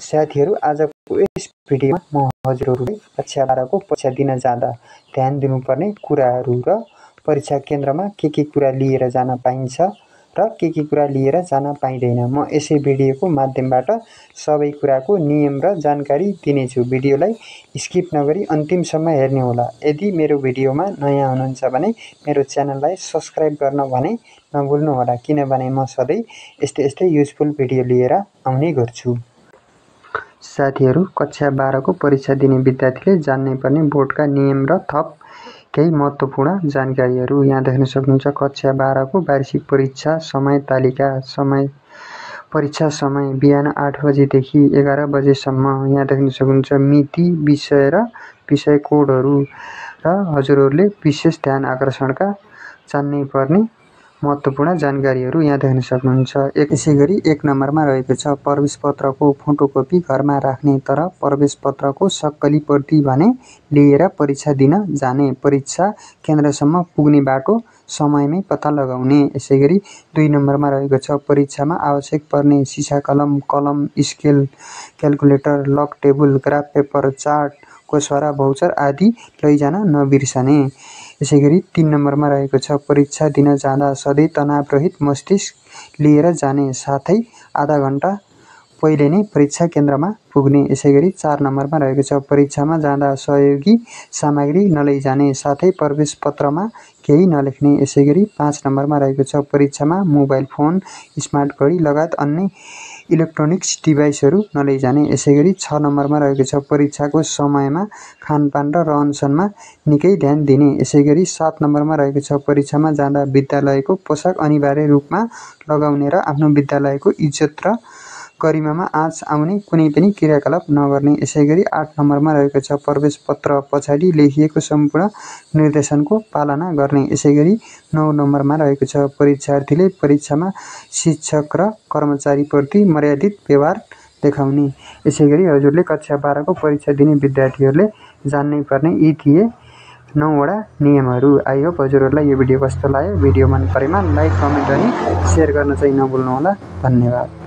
साथीहरू, आजको यस भिडियोमा म हजुरहरूलाई कक्षा 12 को परीक्षा दिन जाँदा ध्यान दिनुपर्ने कुराहरू र परीक्षा केन्द्रमा के कुरा लिएर जान पाइन्छ र के कुरा लिएर जान पाइँदैन, म यसै भिडियोको माध्यमबाट सबै कुराको नियम र जानकारी दिनेछु। भिडियोलाई स्किप नगरी अन्तिमसम्म हेर्नु होला। यदि मेरो भिडियोमा नयाँ हुनुहुन्छ भने मेरो च्यानललाई सब्स्क्राइब गर्न भने नभुल्नु होला, किनभने म सधैँ यस्तै युजफुल भिडियो लिएर आउने गर्छु। साथीहरू, कक्षा 12 को परीक्षा दिने विद्यार्थीले जान्नै पर्ने बोर्डका नियम र थप केही महत्त्वपूर्ण जानकारीहरू यहाँ देख्न सक्नुहुन्छ। कक्षा 12 को वार्षिक परीक्षा समय तालिका। परीक्षा समय बिहान 8 बजेदेखि 11 बजेसम्म यहाँ देख्न सक्नुहुन्छ। मिति, विषय र विषय कोडहरू र हजुरहरूले विशेष ध्यान आकर्षणका जान्नै पर्ने महत्त्वपूर्ण जानकारीहरू यहाँ देख्न सक्नुहुन्छ। यसैगरी 1 नम्बरमा रहेको छ प्रवेश पत्रको फोटोकपी घरमा राख्ने, तर प्रवेश पत्रको सक्कली प्रति भने लिएर परीक्षा दिन जाने, परीक्षा केन्द्रसम्म पुग्ने बाटो समयमै पत्ता लगाउने। यसैगरी 2 नम्बरमा रहेको छ परीक्षामा आवश्यक पर्ने सिसा कलम, scale, calculator, log table, graph paper, chart, कोसवारा, भाउचर आदि लैजान नबिर्सने। यसैगरी 3 नम्बरमा रहेको छ परीक्षा दिन जाँदा सधैँ तनावरहित मस्तिष्क लिएर जाने, साथै आधा घण्टा पहिले नै परीक्षा केन्द्रमा पुग्ने। यसैगरी 4 नम्बरमा रहेको छ परीक्षामा जाँदा सहयोगी सामग्री नलैजाने, साथै प्रवेश पत्रमा केही नलेख्ने। यसैगरी 5 नम्बरमा रहेको छ परीक्षामा मोबाइल फोन, स्मार्ट घडी लगायत अन्य इलेक्ट्रोनिक्स डिभाइसहरू नलैजाने। यसैगरी 6 नम्बरमा रहेको छ परीक्षाको समयमा खानपान र रहनसहनमा निकै ध्यान दिने। यसैगरी 7 नम्बरमा रहेको छ परीक्षामा जाँदा विद्यालयको पोसाक अनिवार्य रूपमा लगाउने र आफ्नो विद्यालयको इज्जत र गरिमामा आँच आउने कुनै पनि क्रियाकलाप नगर्ने। यसैगरी 8 नम्बरमा रहेको छ प्रवेश पत्र पछाडि लेखिएको सम्पूर्ण निर्देशनको पालना गर्ने। यसैगरी 9 नम्बरमा रहेको छ परीक्षार्थीले परीक्षामा शिक्षक र कर्मचारीप्रति मर्यादित व्यवहार देखाउने। यसैगरी हजुरले कक्षा 12 को परीक्षा दिने विद्यार्थीहरूले जान्नै पर्ने यी थिए 9 वटा नियमहरू। आई होप हजुरहरूलाई यो भिडियो कस्तो लाग्यो। भिडियो मन परेमा लाइक, कमेन्ट अनि सेयर गर्न चाहिँ नभुल्नुहोला। धन्यवाद।